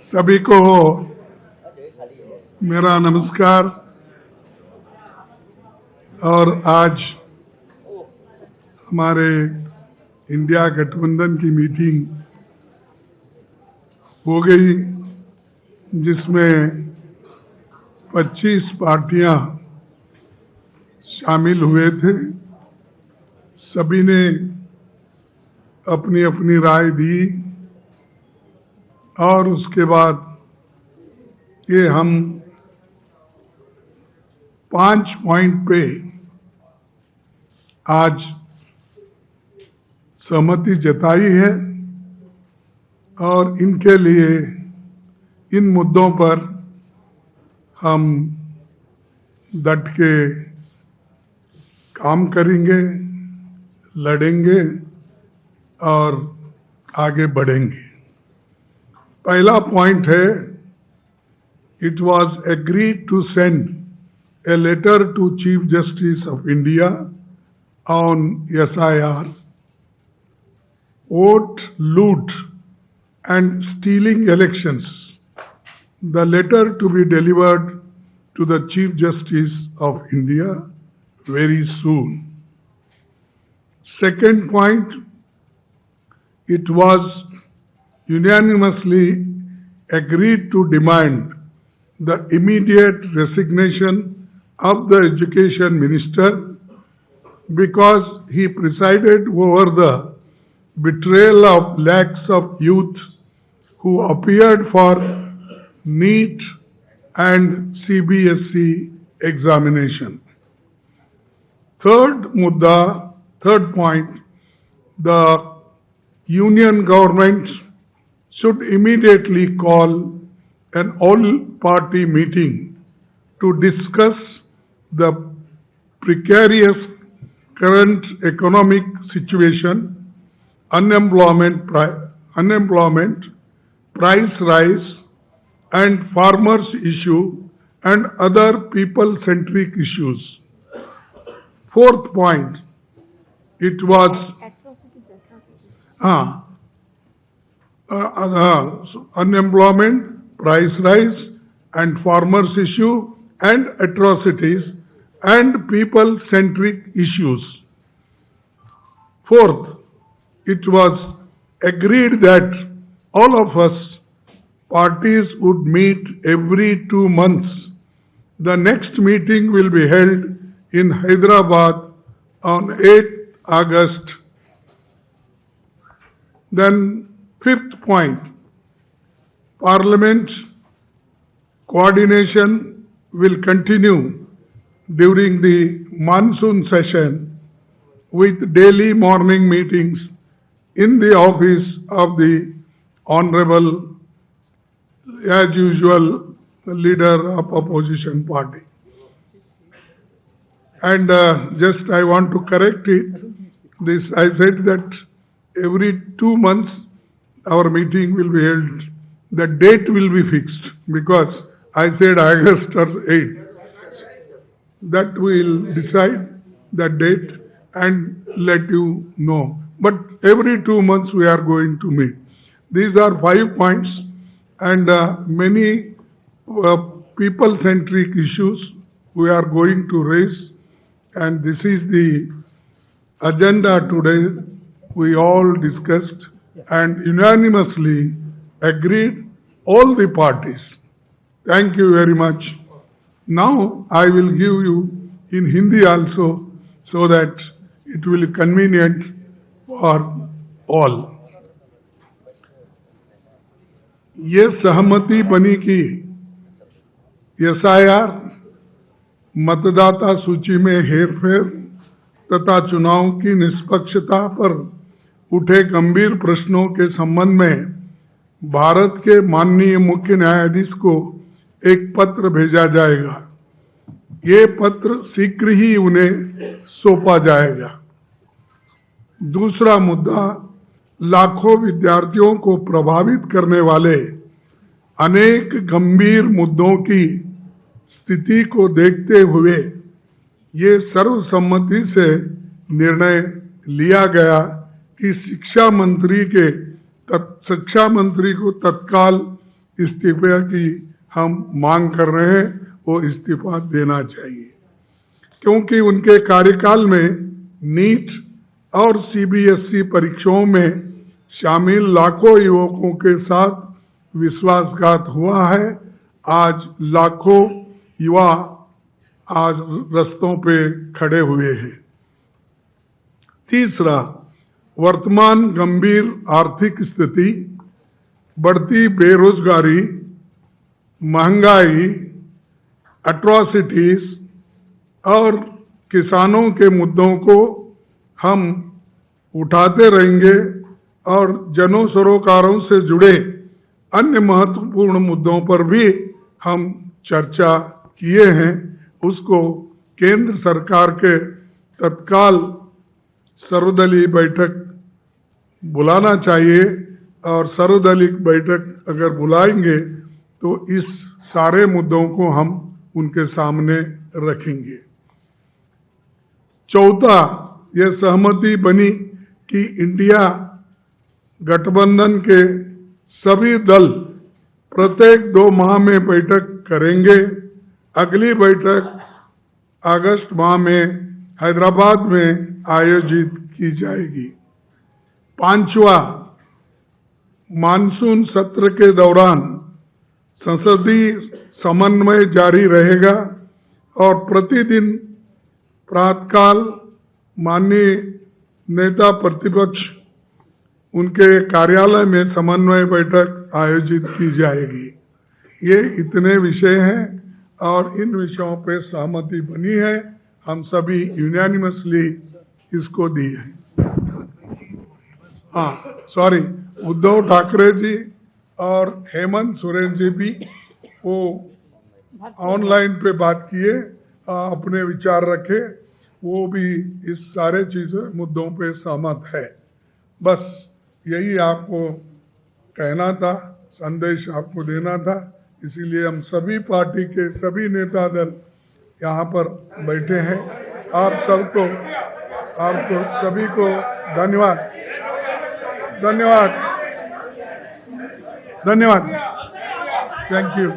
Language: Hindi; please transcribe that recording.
सभी को मेरा नमस्कार। और आज हमारे इंडिया गठबंधन की मीटिंग हो गई, जिसमें 25 पार्टियां शामिल हुए थे। सभी ने अपनी अपनी राय दी और उसके बाद ये हम 5 पॉइंट पे आज सहमति जताई है और इनके लिए, इन मुद्दों पर हम डट के काम करेंगे, लड़ेंगे और आगे बढ़ेंगे। पहला पॉइंट है, it was agreed to send a letter to Chief Justice of India on SIR, vote loot and stealing elections. The letter to be delivered to the Chief Justice of India very soon. Second point, it was unanimously agreed to demand the immediate resignation of the Education Minister because he presided over the betrayal of lakhs of youth who appeared for NEET and CBSE examination. Third point, the Union government should immediately call an all-party meeting to discuss the precarious current economic situation, unemployment, price rise, and farmers' issue and other people-centric issues. Fourth point, it was unemployment, price rise, and farmers' issue, and atrocities, and people-centric issues. Fourth, it was agreed that all of us parties would meet every 2 months. The next meeting will be held in Hyderabad on 8th August. Then, fifth point, Parliament coordination will continue during the monsoon session with daily morning meetings in the office of the Honorable, as usual, leader of opposition party. And just I want to correct it. I said that every 2 months our meeting will be held. The date will be fixed because I said August or 8th. That we will decide the date and let you know. But every 2 months we are going to meet. These are 5 points and many people-centric issues we are going to raise, and this is the agenda today. We all discussed and unanimously agreed, all the parties. Thank you very much. Now I will give you in Hindi also, so that it will be convenient for all. ये सहमति बनी कि SIR, मतदाता सूची में हेरफेर तथा चुनाव की निष्पक्षता पर उठे गंभीर प्रश्नों के संबंध में भारत के माननीय मुख्य न्यायाधीश को एक पत्र भेजा जाएगा। ये पत्र शीघ्र ही उन्हें सौंपा जाएगा। दूसरा मुद्दा, लाखों विद्यार्थियों को प्रभावित करने वाले अनेक गंभीर मुद्दों की स्थिति को देखते हुए ये सर्वसम्मति से निर्णय लिया गया कि शिक्षा मंत्री को तत्काल इस्तीफे की हम मांग कर रहे हैं, वो इस्तीफा देना चाहिए, क्योंकि उनके कार्यकाल में नीट और सीबीएसई परीक्षाओं में शामिल लाखों युवकों के साथ विश्वासघात हुआ है। आज लाखों युवा आज रास्तों पे खड़े हुए हैं। तीसरा, वर्तमान गंभीर आर्थिक स्थिति, बढ़ती बेरोजगारी, महंगाई, एट्रॉसिटीज और किसानों के मुद्दों को हम उठाते रहेंगे और जन सरोकारों से जुड़े अन्य महत्वपूर्ण मुद्दों पर भी हम चर्चा किए हैं। उसको केंद्र सरकार के तत्काल सर्वदलीय बैठक बुलाना चाहिए और सर्वदलीय बैठक अगर बुलाएंगे तो इस सारे मुद्दों को हम उनके सामने रखेंगे। चौथा, यह सहमति बनी कि इंडिया गठबंधन के सभी दल प्रत्येक 2 माह में बैठक करेंगे। अगली बैठक अगस्त माह में हैदराबाद में आयोजित की जाएगी। पांचवा, मानसून सत्र के दौरान संसदीय समन्वय जारी रहेगा और प्रतिदिन प्रातःकाल माननीय नेता प्रतिपक्ष उनके कार्यालय में समन्वय बैठक आयोजित की जाएगी। ये इतने विषय हैं और इन विषयों पे सहमति बनी है। हम सभी यूनानिमसली इसको दी है। सॉरी, उद्धव ठाकरे जी और हेमंत सोरेन जी भी वो ऑनलाइन पे बात किए, अपने विचार रखे, वो भी इस सारे चीज़ों मुद्दों पे सहमत है। बस यही आपको कहना था, संदेश आपको देना था, इसीलिए हम सभी पार्टी के सभी नेता दल यहाँ पर बैठे हैं। आपको सभी को धन्यवाद। Thank you.